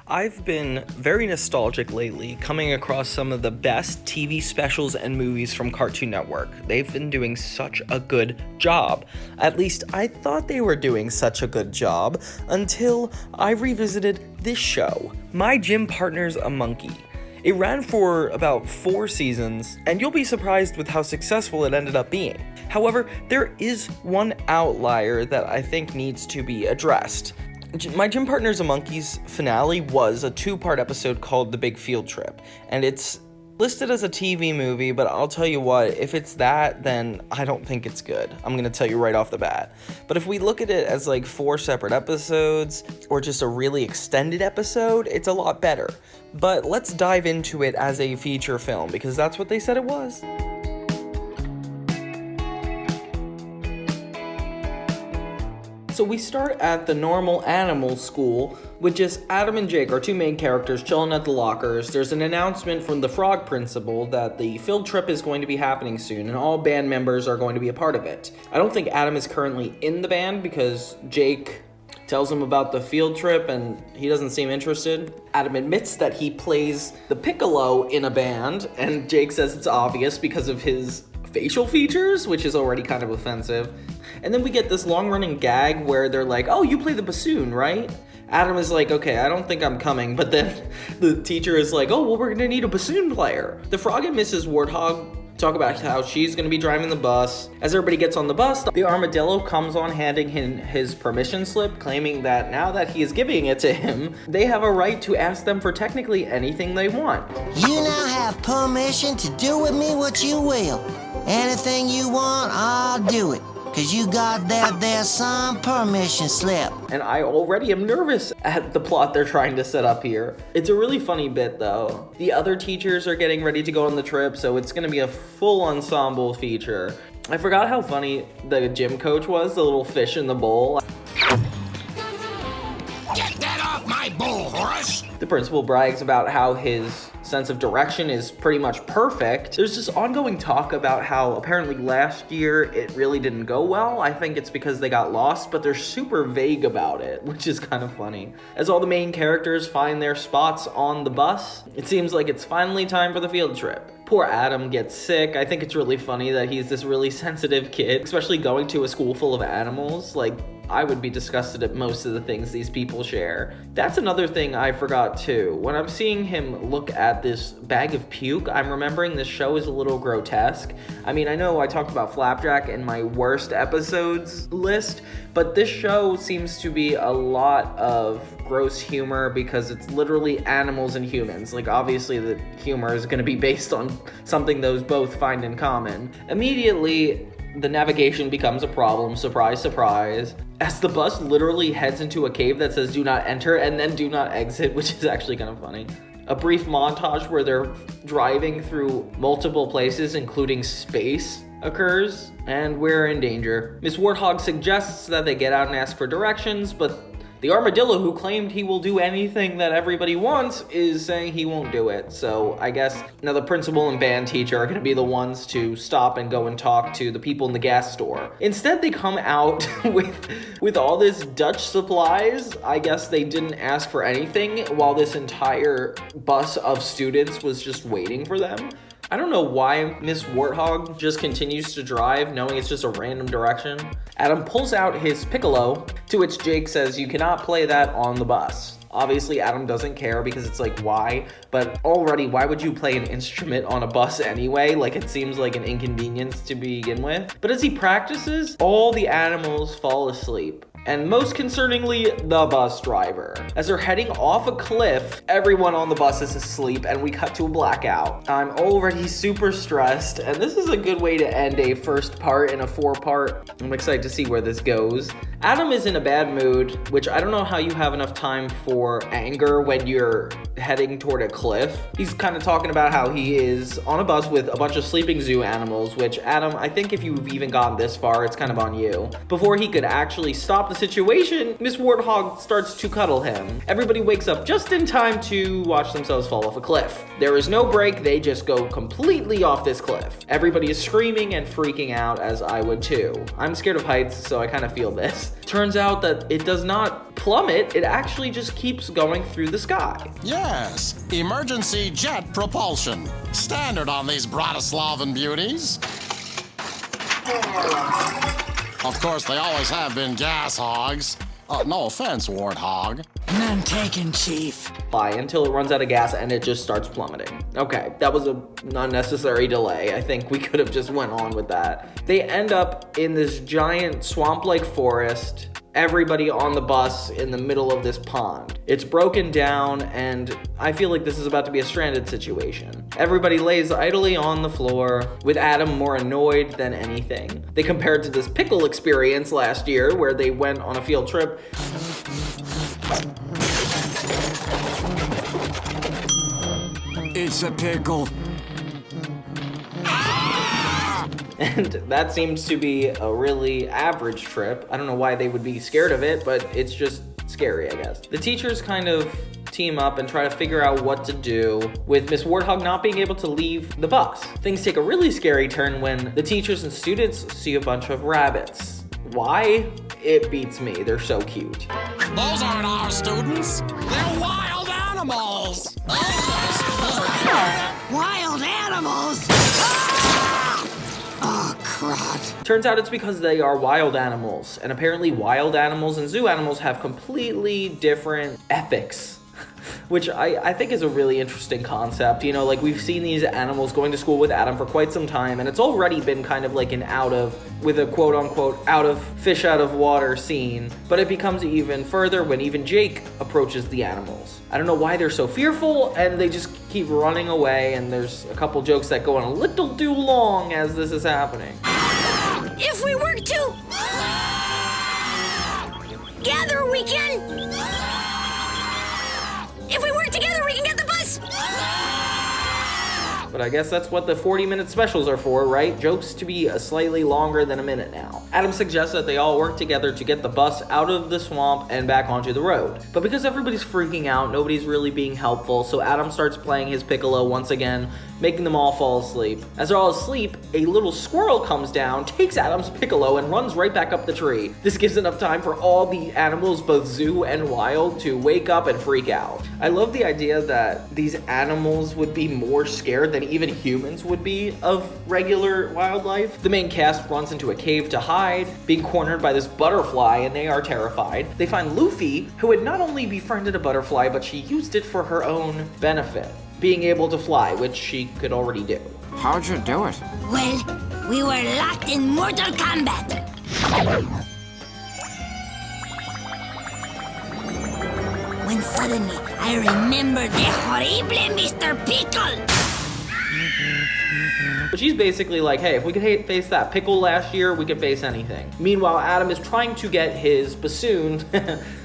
I've been very nostalgic lately, coming across some of the best TV specials and movies from Cartoon Network. They've been doing such a good job. At least I thought they were doing such a good job until I revisited this show, My Gym Partner's a Monkey. It ran for about 4 seasons, and you'll be surprised with how successful it ended up being. However, there is one outlier that I think needs to be addressed. My Gym Partner's a Monkey's finale was a 2-part episode called The Big Field Trip, and it's listed as a TV movie, but I'll tell you what, if it's that, then I don't think it's good. I'm gonna tell you right off the bat. But if we look at it as like 4 separate episodes, or just a really extended episode, it's a lot better. But let's dive into it as a feature film, because that's what they said it was. So we start at the normal animal school with just Adam and Jake, our 2 main characters, chilling at the lockers. There's an announcement from the frog principal that the field trip is going to be happening soon and all band members are going to be a part of it. I don't think Adam is currently in the band because Jake tells him about the field trip and he doesn't seem interested. Adam admits that he plays the piccolo in a band, and Jake says it's obvious because of his facial features, which is already kind of offensive. And then we get this long-running gag where they're like, oh, you play the bassoon, right? Adam is like, okay, I don't think I'm coming. But then the teacher is like, oh, well, we're gonna need a bassoon player. The Frog and Mrs. Warthog talk about how she's gonna be driving the bus. As everybody gets on the bus, the armadillo comes on handing him his permission slip, claiming that now that he is giving it to him, they have a right to ask them for technically anything they want. You now have permission to do with me what you will. Anything you want, I'll do it. Cause you got that there signed permission slip. And I already am nervous at the plot they're trying to set up here. It's a really funny bit though. The other teachers are getting ready to go on the trip, so it's gonna be a full ensemble feature. I forgot how funny the gym coach was, the little fish in the bowl. Get that off my bowl, Horace! The principal brags about how his sense of direction is pretty much perfect. There's this ongoing talk about how apparently last year it really didn't go well. I think it's because they got lost, but they're super vague about it, which is kind of funny. As all the main characters find their spots on the bus, it seems like it's finally time for the field trip. Poor Adam gets sick. I think it's really funny that he's this really sensitive kid, especially going to a school full of animals. Like, I would be disgusted at most of the things these people share. That's another thing I forgot too. When I'm seeing him look at this bag of puke, I'm remembering this show is a little grotesque. I mean, I know I talked about Flapjack in my worst episodes list, but this show seems to be a lot of gross humor because it's literally animals and humans. Like, obviously the humor is going to be based on something those both find in common. Immediately, the navigation becomes a problem, surprise, surprise, as the bus literally heads into a cave that says do not enter and then do not exit, which is actually kind of funny. A brief montage where they're driving through multiple places, including space, occurs, and we're in danger. Miss Warthog suggests that they get out and ask for directions, but the armadillo, who claimed he will do anything that everybody wants, is saying he won't do it. So I guess now the principal and band teacher are going to be the ones to stop and go and talk to the people in the gas store. Instead, they come out with all this Dutch supplies. I guess they didn't ask for anything while this entire bus of students was just waiting for them. I don't know why Miss Warthog just continues to drive, knowing it's just a random direction. Adam pulls out his piccolo, to which Jake says, you cannot play that on the bus. Obviously, Adam doesn't care because it's like, why? But already, why would you play an instrument on a bus anyway? Like, it seems like an inconvenience to begin with. But as he practices, all the animals fall asleep. And most concerningly, the bus driver. As they're heading off a cliff, everyone on the bus is asleep and we cut to a blackout. I'm already super stressed, and this is a good way to end a first part in a 4-part. I'm excited to see where this goes. Adam is in a bad mood, which I don't know how you have enough time for anger when you're heading toward a cliff. He's kind of talking about how he is on a bus with a bunch of sleeping zoo animals, which, Adam, I think if you've even gotten this far, it's kind of on you. Before he could actually stop the situation, Miss Warthog starts to cuddle him. Everybody wakes up just in time to watch themselves fall off a cliff. There is no break, they just go completely off this cliff. Everybody is screaming and freaking out, as I would too. I'm scared of heights, so I kind of feel this. Turns out that it does not plummet, it actually just keeps going through the sky. Yes, emergency jet propulsion. Standard on these Bratislavan beauties. Of course, they always have been gas hogs. No offense, warthog. None taken, Chief. Until it runs out of gas and it just starts plummeting. Okay, that was an unnecessary delay. I think we could have just went on with that. They end up in this giant swamp-like forest. Everybody on the bus in the middle of this pond. It's broken down, and I feel like this is about to be a stranded situation. Everybody lays idly on the floor, with Adam more annoyed than anything. They compared to this pickle experience last year, where they went on a field trip. It's a pickle. And that seems to be a really average trip. I don't know why they would be scared of it, but it's just scary, I guess. The teachers kind of team up and try to figure out what to do with Miss Warthog not being able to leave the bus. Things take a really scary turn when the teachers and students see a bunch of rabbits. Why? It beats me. They're so cute. Those aren't our students. They're wild animals. Wild animals? Oh, crud. Turns out it's because they are wild animals, and apparently wild animals and zoo animals have completely different ethics, which I think is a really interesting concept. You know, like we've seen these animals going to school with Adam for quite some time, and it's already been kind of like an with a quote unquote fish out of water scene, but it becomes even further when even Jake approaches the animals. I don't know why they're so fearful, and they just keep running away, and there's a couple jokes that go on a little too long as this is happening. If we work together, we can. If we work together, we can get the bus. But I guess that's what the 40-minute specials are for, right? Jokes to be slightly longer than a minute now. Adam suggests that they all work together to get the bus out of the swamp and back onto the road. But because everybody's freaking out, nobody's really being helpful, so Adam starts playing his piccolo once again, making them all fall asleep. As they're all asleep, a little squirrel comes down, takes Adam's piccolo, and runs right back up the tree. This gives enough time for all the animals, both zoo and wild, to wake up and freak out. I love the idea that these animals would be more scared than even humans would be of regular wildlife. The main cast runs into a cave to hide, being cornered by this butterfly, and they are terrified. They find Luffy, who had not only befriended a butterfly, but she used it for her own benefit, being able to fly, which she could already do. How'd you do it? Well, we were locked in Mortal Kombat. When suddenly I remembered the horrible Mr. Pickle. But she's basically like, hey, if we could face that pickle last year, we could face anything. Meanwhile, Adam is trying to get his bassoon,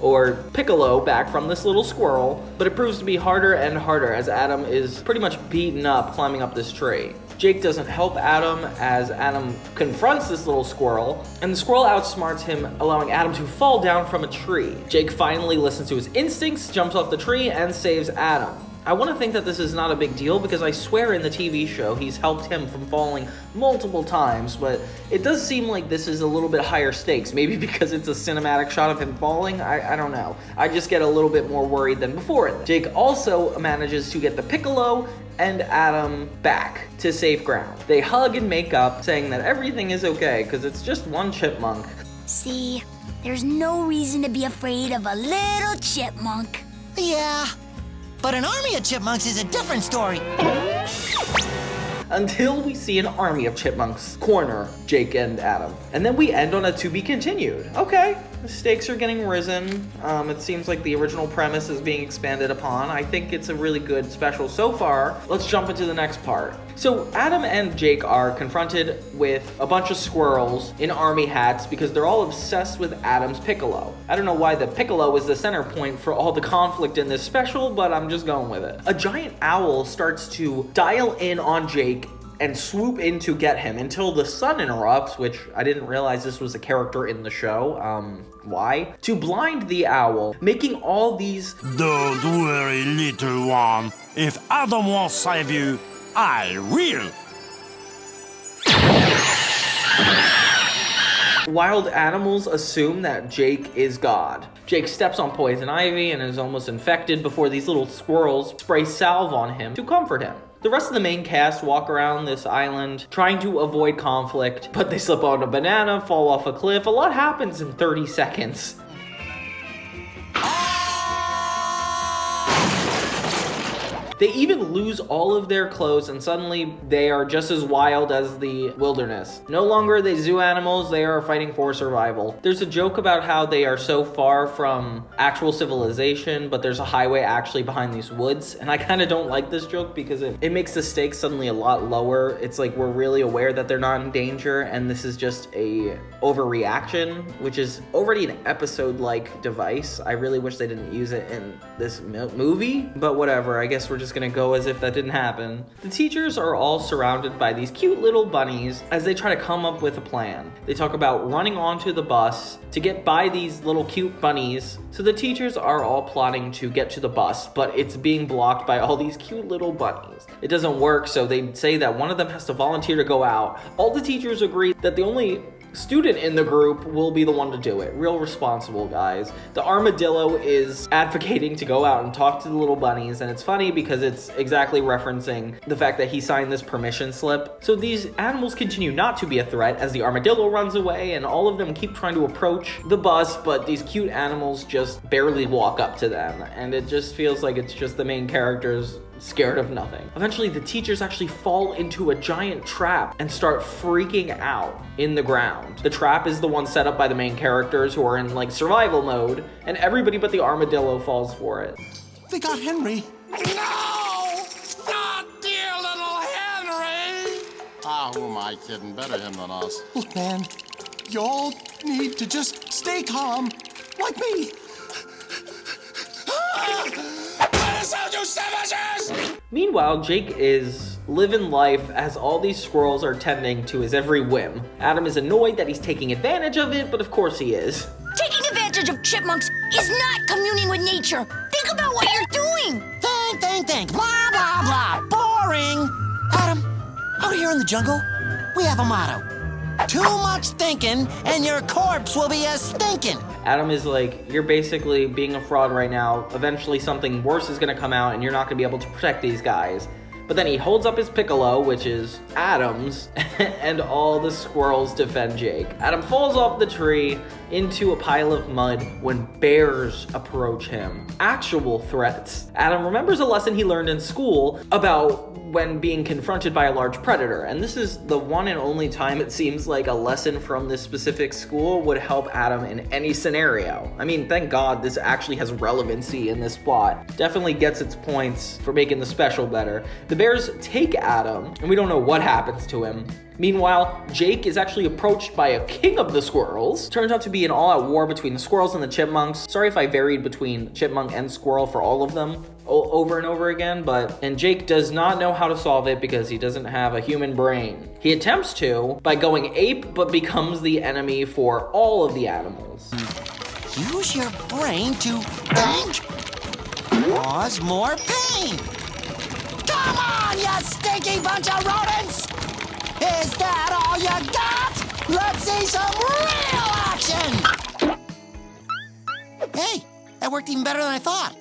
or piccolo, back from this little squirrel, but it proves to be harder and harder as Adam is pretty much beaten up climbing up this tree. Jake doesn't help Adam as Adam confronts this little squirrel, and the squirrel outsmarts him, allowing Adam to fall down from a tree. Jake finally listens to his instincts, jumps off the tree, and saves Adam. I want to think that this is not a big deal because I swear in the TV show he's helped him from falling multiple times, but it does seem like this is a little bit higher stakes, maybe because it's a cinematic shot of him falling. I don't know. I just get a little bit more worried than before. Jake also manages to get the piccolo and Adam back to safe ground. They hug and make up, saying that everything is okay because it's just one chipmunk. See, there's no reason to be afraid of a little chipmunk. Yeah, but an army of chipmunks is a different story. Until we see an army of chipmunks corner Jake and Adam. And then we end on a to be continued. Okay, the stakes are getting risen. It seems like the original premise is being expanded upon. I think it's a really good special so far. Let's jump into the next part. So Adam and Jake are confronted with a bunch of squirrels in army hats because they're all obsessed with Adam's piccolo. I don't know why the piccolo is the center point for all the conflict in this special, but I'm just going with it. A giant owl starts to dial in on Jake and swoop in to get him until the sun interrupts, which I didn't realize this was a character in the show. Why? To blind the owl, making all these Don't worry, little one. If Adam won't save you, I will. Wild animals assume that Jake is God. Jake steps on poison ivy and is almost infected before these little squirrels spray salve on him to comfort him. The rest of the main cast walk around this island trying to avoid conflict, but they slip on a banana, fall off a cliff. A lot happens in 30 seconds. They even lose all of their clothes and suddenly they are just as wild as the wilderness. No longer are they zoo animals, they are fighting for survival. There's a joke about how they are so far from actual civilization, but there's a highway actually behind these woods. And I kind of don't like this joke because it makes the stakes suddenly a lot lower. It's like we're really aware that they're not in danger and this is just a overreaction, which is already an episode-like device. I really wish they didn't use it in this movie, but whatever. I guess we're just gonna go as if that didn't happen. The teachers are all surrounded by these cute little bunnies as they try to come up with a plan. They talk about running onto the bus to get by these little cute bunnies. So the teachers are all plotting to get to the bus, but it's being blocked by all these cute little bunnies. It doesn't work, so they say that one of them has to volunteer to go out. All the teachers agree that the only student in the group will be the one to do it. Real responsible, guys. The armadillo is advocating to go out and talk to the little bunnies, and it's funny because it's exactly referencing the fact that he signed this permission slip. So these animals continue not to be a threat as the armadillo runs away, and all of them keep trying to approach the bus, but these cute animals just barely walk up to them, and it just feels like it's just the main characters scared of nothing. Eventually, the teachers actually fall into a giant trap and start freaking out in the ground. The trap is the one set up by the main characters who are in like survival mode, and everybody but the armadillo falls for it. They got Henry. No! Not dear little Henry! Ah, who am I kidding? Better him than us. Look, man, y'all need to just stay calm, like me. Meanwhile, Jake is living life as all these squirrels are tending to his every whim. Adam is annoyed that he's taking advantage of it, but of course he is. Taking advantage of chipmunks is not communing with nature. Think about what you're doing. Think. Blah, blah, blah. Boring. Adam, out here in the jungle, we have a motto. Too much thinking, and your corpse will be a-stinking. Adam is like, you're basically being a fraud right now. Eventually something worse is gonna come out and you're not gonna be able to protect these guys. But then he holds up his piccolo, which is Adam's, and all the squirrels defend Jake. Adam falls off the tree into a pile of mud when bears approach him. Actual threats. Adam remembers a lesson he learned in school about when being confronted by a large predator. And this is the one and only time it seems like a lesson from this specific school would help Adam in any scenario. I mean, thank God this actually has relevancy in this plot. Definitely gets its points for making the special better. The bears take Adam, and we don't know what happens to him. Meanwhile, Jake is actually approached by a king of the squirrels. Turns out to be an all-out war between the squirrels and the chipmunks. Sorry if I varied between chipmunk and squirrel for all of them over and over again, and Jake does not know how to solve it because he doesn't have a human brain. He attempts to by going ape, but becomes the enemy for all of the animals. Use your brain to think. Cause more pain. Come on, you stinky bunch of rodents! Is that all you got? Let's see some real action! Hey, that worked even better than I thought.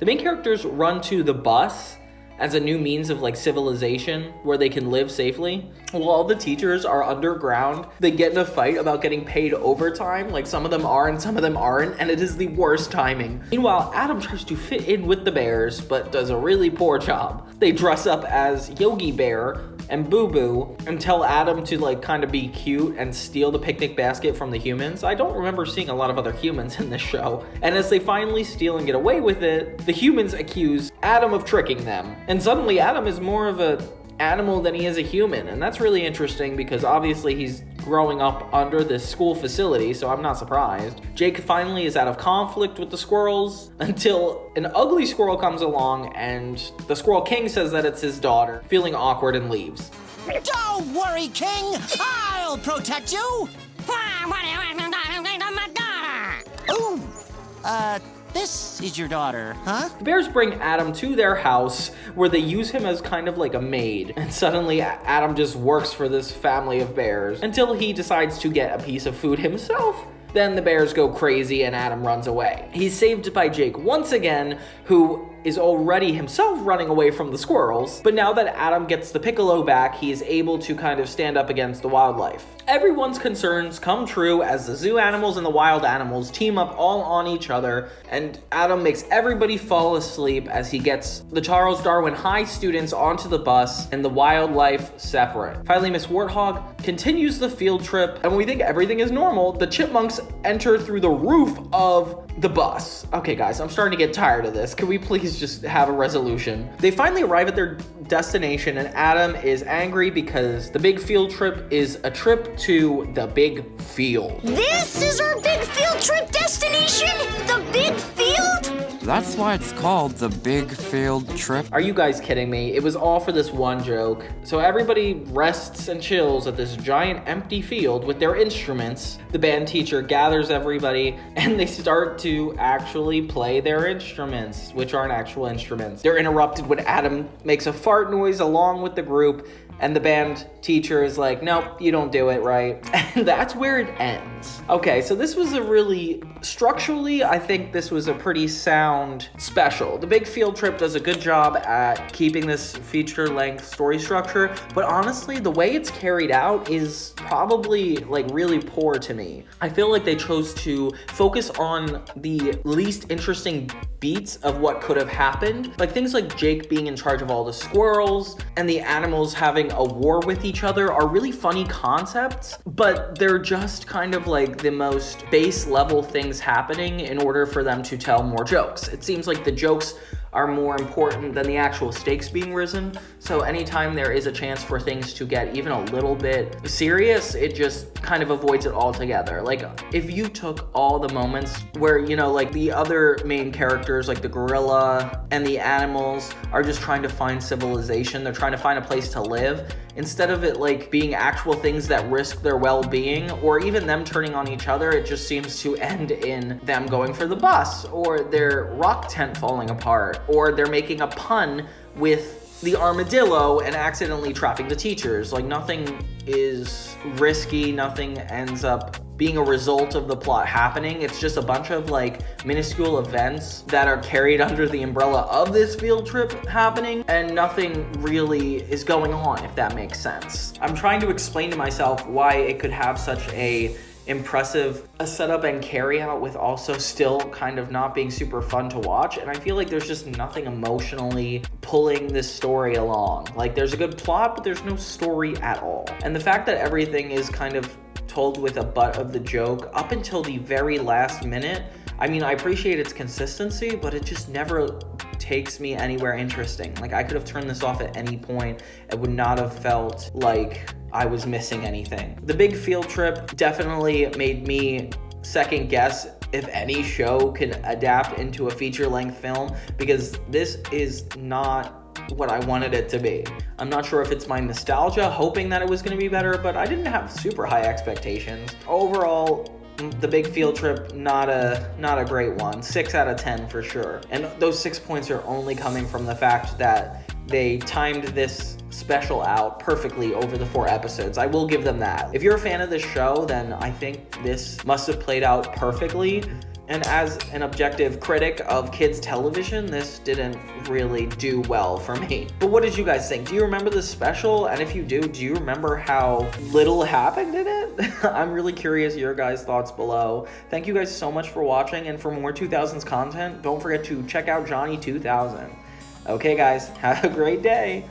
The main characters run to the bus as a new means of like civilization where they can live safely. While all the teachers are underground, they get in a fight about getting paid overtime. Like some of them are and some of them aren't, and it is the worst timing. Meanwhile, Adam tries to fit in with the bears, but does a really poor job. They dress up as Yogi Bear and Boo Boo and tell Adam to like kind of be cute and steal the picnic basket from the humans. I don't remember seeing a lot of other humans in this show. And as they finally steal and get away with it, the humans accuse Adam of tricking them. And suddenly Adam is more of an animal than he is a human. And that's really interesting because obviously he's growing up under this school facility, so I'm not surprised. Jake finally is out of conflict with the squirrels until an ugly squirrel comes along and the Squirrel King says that it's his daughter, feeling awkward and leaves. Don't worry, King. I'll protect you. Ooh, this is your daughter, huh? The bears bring Adam to their house where they use him as kind of like a maid. And suddenly Adam just works for this family of bears until he decides to get a piece of food himself. Then the bears go crazy and Adam runs away. He's saved by Jake once again, who is already himself running away from the squirrels. But now that Adam gets the piccolo back, he is able to kind of stand up against the wildlife. Everyone's concerns come true as the zoo animals and the wild animals team up all on each other, and Adam makes everybody fall asleep as he gets the Charles Darwin High students onto the bus and the wildlife separate. Finally, Miss Warthog continues the field trip, and when we think everything is normal, the chipmunks enter through the roof of the bus. Okay, guys, I'm starting to get tired of this. Can we please just have a resolution? They finally arrive at their destination, and Adam is angry because the big field trip is a trip to the big field. This is our big field trip destination? The big field? That's why it's called the Big Field Trip. Are you guys kidding me? It was all for this one joke. So everybody rests and chills at this giant empty field with their instruments. The band teacher gathers everybody and they start to actually play their instruments, which aren't actual instruments. They're interrupted when Adam makes a fart noise along with the group, and the band teacher is like, nope, you don't do it right. And that's where it ends. Okay, so this was a really, structurally, I think this was a pretty sound special. The Big Field Trip does a good job at keeping this feature-length story structure, but honestly, the way it's carried out is probably like really poor to me. I feel like they chose to focus on the least interesting beats of what could have happened. Like things like Jake being in charge of all the squirrels and the animals having a war with each other are really funny concepts, but they're just kind of like the most base level things happening in order for them to tell more jokes. It seems like the jokes are more important than the actual stakes being risen. So anytime there is a chance for things to get even a little bit serious, it just kind of avoids it altogether. Like if you took all the moments where, you know, like the other main characters, like the gorilla and the animals are just trying to find civilization, they're trying to find a place to live, instead of it like being actual things that risk their well-being or even them turning on each other, it just seems to end in them going for the bus or their rock tent falling apart, or they're making a pun with the armadillo and accidentally trapping the teachers. Like nothing is risky, nothing ends up being a result of the plot happening. It's just a bunch of like minuscule events that are carried under the umbrella of this field trip happening, and nothing really is going on, if that makes sense. I'm trying to explain to myself why it could have such a impressive setup and carry out with also still kind of not being super fun to watch, and I feel like there's just nothing emotionally pulling this story along. Like there's a good plot, but there's no story at all. And the fact that everything is kind of told with a butt of the joke up until the very last minute, I mean, I appreciate its consistency, but it just never takes me anywhere interesting. Like I could have turned this off at any point. It would not have felt like I was missing anything. The Big Field Trip definitely made me second guess if any show can adapt into a feature-length film, because this is not what I wanted it to be. I'm not sure if it's my nostalgia hoping that it was going to be better, but I didn't have super high expectations. Overall, the Big Field Trip, not a great one. 6 out of 10 for sure. And those 6 points are only coming from the fact that they timed this special out perfectly over the 4 episodes. I will give them that. If you're a fan of this show, then I think this must have played out perfectly. And as an objective critic of kids television, this didn't really do well for me. But what did you guys think? Do you remember this special? And if you do you remember how little happened in it? I'm really curious your guys' thoughts below. Thank you guys so much for watching, and for more 2000s content, don't forget to check out Johnny 2000. Okay guys, have a great day.